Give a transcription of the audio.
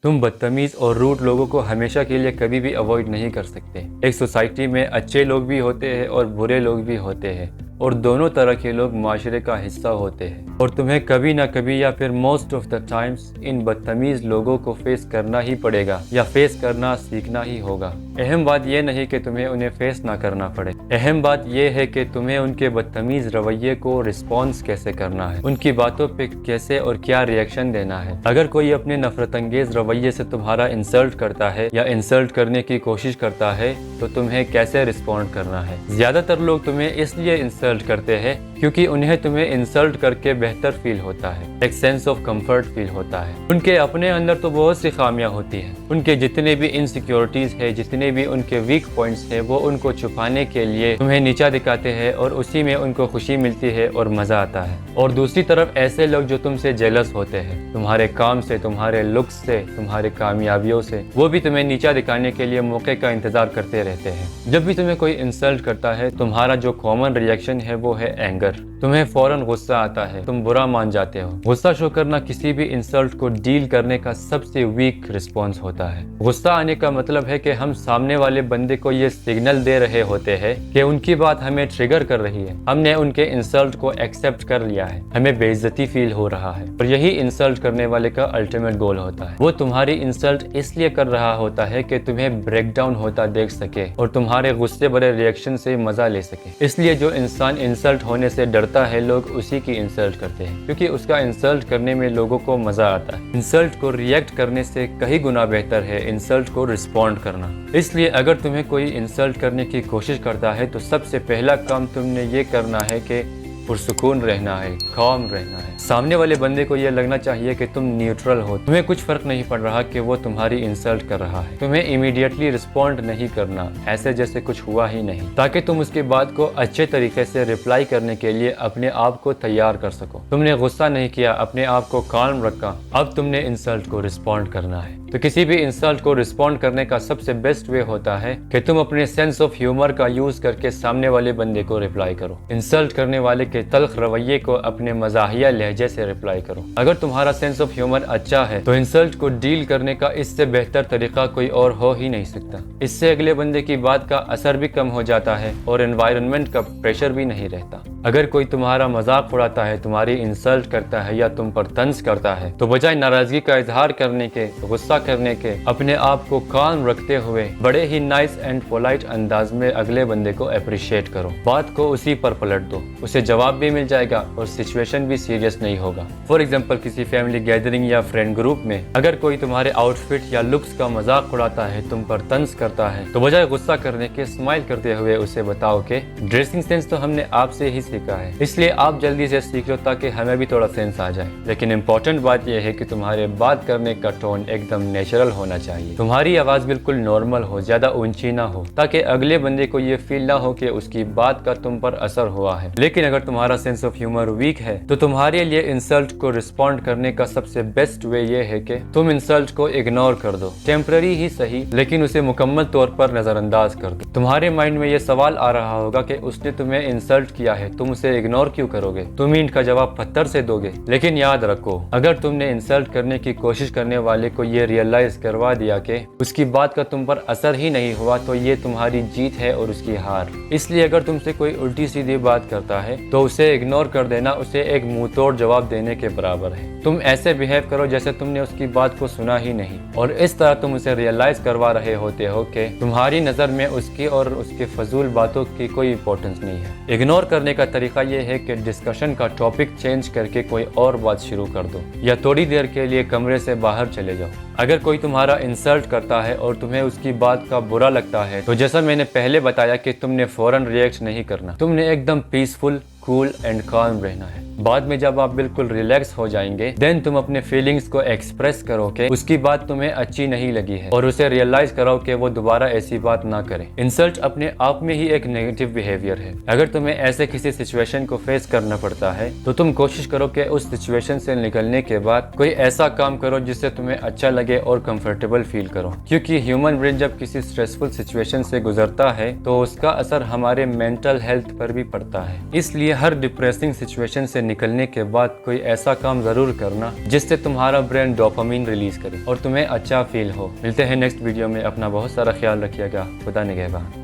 تم بدتمیز اور روڈ لوگوں کو ہمیشہ کے لیے کبھی بھی اوائڈ نہیں کر سکتے۔ ایک سوسائٹی میں اچھے لوگ بھی ہوتے ہیں اور برے لوگ بھی ہوتے ہیں، اور دونوں طرح کے لوگ معاشرے کا حصہ ہوتے ہیں، اور تمہیں کبھی نہ کبھی یا پھر most of the times in بدتمیز لوگوں کو فیس کرنا ہی پڑے گا یا فیس کرنا سیکھنا ہی ہوگا۔ اہم بات یہ نہیں کہ تمہیں انہیں فیس نہ کرنا پڑے، اہم بات یہ ہے کہ تمہیں ان کے بدتمیز رویے کو رسپانس کیسے کرنا ہے، ان کی باتوں پہ کیسے اور کیا ریئیکشن دینا ہے۔ اگر کوئی اپنے نفرت انگیز رویے سے تمہارا انسلٹ کرتا ہے یا انسلٹ کرنے کی کوشش کرتا ہے تو تمہیں کیسے رسپونڈ کرنا ہے۔ زیادہ تر لوگ تمہیں اس لیے انسلٹ کرتے ہیں کیونکہ انہیں تمہیں انسلٹ کر کے بہتر فیل ہوتا ہے، ایک سینس آف کمفرٹ فیل ہوتا ہے۔ ان کے اپنے اندر تو بہت سی خامیاں ہوتی ہیں، ان کے جتنے بھی انسیکیورٹیز ہیں، جتنے بھی ان کے ویک پوائنٹس ہیں، وہ ان کو چھپانے کے لیے تمہیں نیچا دکھاتے ہیں اور اسی میں ان کو خوشی ملتی ہے اور مزہ آتا ہے۔ اور دوسری طرف ایسے لوگ جو تم سے جیلس ہوتے ہیں، تمہارے کام سے، تمہارے لکس سے، تمہارے کامیابیوں سے، وہ بھی تمہیں نیچا دکھانے کے لیے موقع کا انتظار کرتے رہتے ہیں۔ جب بھی تمہیں کوئی انسلٹ کرتا ہے، تمہارا جو کامن ریئیکشن ہے وہ ہے اینگر۔ تمہیں فوراً غصہ آتا ہے، تم برا مان جاتے ہو۔ غصہ شو کرنا کسی بھی انسلٹ کو ڈیل کرنے کا سب سے ویک رسپانس ہوتا ہے۔ غصہ آنے کا مطلب ہے کہ ہم سامنے والے بندے کو یہ سگنل دے رہے ہوتے ہیں کہ ان کی بات ہمیں ٹریگر کر رہی ہے، ہم نے ان کے انسلٹ کو ایکسیپٹ کر لیا ہے، ہمیں بے عزتی فیل ہو رہا ہے۔ اور یہی انسلٹ کرنے والے کا الٹیمیٹ گول ہوتا ہے۔ وہ تمہاری انسلٹ اس لیے کر رہا ہوتا ہے کہ تمہیں بریک ڈاؤن ہوتا دیکھ سکے اور تمہارے غصے بڑے ریئیکشن سے مزہ لے سکے۔ اس لیے جو انسان انسلٹ ہونے سے ڈرتا ہے، لوگ اسی کی انسلٹ کرتے ہیں کیونکہ اس کا انسلٹ کرنے میں لوگوں کو مزہ آتا ہے۔ انسلٹ کو ریئیکٹ کرنے سے کئی گنا بہتر ہے انسلٹ کو رسپونڈ کرنا۔ اس لیے اگر تمہیں کوئی انسلٹ کرنے کی کوشش کرتا ہے تو سب سے پہلا کام تم نے یہ کرنا ہے کہ پرسکون رہنا ہے، کام رہنا ہے۔ سامنے والے بندے کو یہ لگنا چاہیے کہ تم نیوٹرل ہو، تمہیں کچھ فرق نہیں پڑ رہا کہ وہ تمہاری انسلٹ کر رہا ہے۔ تمہیں امیڈیٹلی رسپونڈ نہیں کرنا، ایسے جیسے کچھ ہوا ہی نہیں، تاکہ تم اس کے بعد کو اچھے طریقے سے ریپلائی کرنے کے لیے اپنے آپ کو تیار کر سکو۔ تم نے غصہ نہیں کیا، اپنے آپ کو کالم رکھا، اب تم نے انسلٹ کو رسپونڈ کرنا ہے۔ تو کسی بھی انسلٹ کو رسپونڈ کرنے کا سب سے بیسٹ وے ہوتا ہے کہ تم اپنے سینس آف ہیومر کا یوز کر کے سامنے والے بندے کو ریپلائی کرو۔ انسلٹ کرنے والے کے تلخ رویے کو اپنے مزاحیہ لہجے سے ریپلائی کرو۔ اگر تمہارا سینس آف ہیومر اچھا ہے تو انسلٹ کو ڈیل کرنے کا اس سے بہتر طریقہ کوئی اور ہو ہی نہیں سکتا۔ اس سے اگلے بندے کی بات کا اثر بھی کم ہو جاتا ہے اور انوائرنمنٹ کا پریشر بھی نہیں رہتا۔ اگر کوئی تمہارا مذاق اڑاتا ہے، تمہاری انسلٹ کرتا ہے یا تم پر طنز کرتا ہے تو بجائے ناراضگی کا اظہار کرنے کے، غصہ کرنے کے، اپنے آپ کو کالم رکھتے ہوئے بڑے ہی نائس اینڈ پولائٹ انداز میں اگلے بندے کو اپریشیٹ کرو۔ بات کو اسی پر پلٹ دو، اسے جواب بھی مل جائے گا اور سچویشن بھی سیریس نہیں ہوگا۔ فار ایگزامپل کسی فیملی گیدرنگ یا فرینڈ گروپ میں اگر کوئی تمہارے آؤٹ فٹ یا لکس کا مذاق اڑاتا ہے، تم پر طنز کرتا ہے، تو بجائے غصہ کرنے کے اسمائل کرتے ہوئے اسے بتاؤ کہ ڈریسنگ سینس تو ہم نے آپ سے ہی سیکھا ہے، اس لیے آپ جلدی سے سیکھ لو تاکہ ہمیں بھی تھوڑا سینس آ جائے۔ لیکن امپورٹنٹ بات یہ ہے کہ تمہارے بات کرنے کا ٹون ایک دم نیچرل ہونا چاہیے، تمہاری آواز بالکل نارمل ہو، زیادہ اونچی نہ ہو، تاکہ اگلے بندے کو یہ فیل نہ ہو کہ اس کی بات کا تم پر اثر ہوا ہے۔ لیکن اگر تمہارا سینس آف ہیومر ویک ہے تو تمہارے لیے انسلٹ کو رسپونڈ کرنے کا سب سے بیسٹ وے یہ ہے کہ تم انسلٹ کو اگنور کر دو، ٹیمپرری ہی صحیح لیکن اسے مکمل طور پر نظر انداز کر دو۔ تمہارے مائنڈ میں یہ سوال آ رہا ہوگا کہ اس نے تمہیں انسلٹ کیا ہے، تم اسے اگنور کیوں کرو گے؟ تم ان کا جواب پتھر سے دو گے؟ لیکن یاد رکھو، اگر تم نے انسلٹ کرنے کی کوشش کرنے والے کو یہ ریئلائز کروا دیا کہ اس کی بات کا تم پر اثر ہی نہیں ہوا تو یہ تمہاری جیت ہے اور اس کی ہار۔ اس لیے اگر تم سے کوئی الٹی سیدھی بات کرتا ہے تو اسے اگنور کر دینا اسے ایک منہ توڑ جواب دینے کے برابر ہے۔ تم ایسے بیہیو کرو جیسے تم نے اس کی بات کو سنا ہی نہیں، اور اس طرح تم اسے ریئلائز کروا رہے ہوتے ہو کہ تمہاری نظر میں اس کی اور اس کے فضول باتوں کی کوئی امپورٹنس نہیں ہے۔ اگنور کرنے کا طریقہ یہ ہے کہ ڈسکشن کا ٹاپک چینج کر کے کوئی اور بات شروع کر دو یا تھوڑی دیر کے لیے کمرے سے باہر چلے جاؤ۔ اگر کوئی تمہارا انسلٹ کرتا ہے اور تمہیں اس کی بات کا برا لگتا ہے تو جیسا میں نے پہلے بتایا کہ تم نے فوراً ریئیکٹ نہیں کرنا، تم نے ایک دم پیسفل، کول اینڈ کالم رہنا ہے۔ بعد میں جب آپ بالکل ریلیکس ہو جائیں گے دین تم اپنے فیلنگز کو ایکسپریس کرو کہ اس کی بات تمہیں اچھی نہیں لگی ہے اور اسے ریئلائز کرو کہ وہ دوبارہ ایسی بات نہ کرے۔ انسلٹ اپنے آپ میں ہی ایک نیگیٹو بیہیویئر ہے۔ اگر تمہیں ایسے کسی سچویشن کو فیس کرنا پڑتا ہے تو تم کوشش کرو کہ اس سچویشن سے نکلنے کے بعد کوئی ایسا کام کرو جس سے تمہیں اچھا لگے اور کمفرٹیبل فیل کرو، کیونکہ ہیومن برین جب کسی اسٹریسفل سچویشن سے گزرتا ہے تو اس کا اثر ہمارے مینٹل ہیلتھ پر بھی پڑتا ہے۔ اس لیے ہر ڈپریسنگ سچویشن سے نکلنے کے بعد کوئی ایسا کام ضرور کرنا جس سے تمہارا برین ڈوپامین ریلیز کرے اور تمہیں اچھا فیل ہو۔ ملتے ہیں نیکسٹ ویڈیو میں، اپنا بہت سارا خیال رکھیے گا، خدا نگہبان۔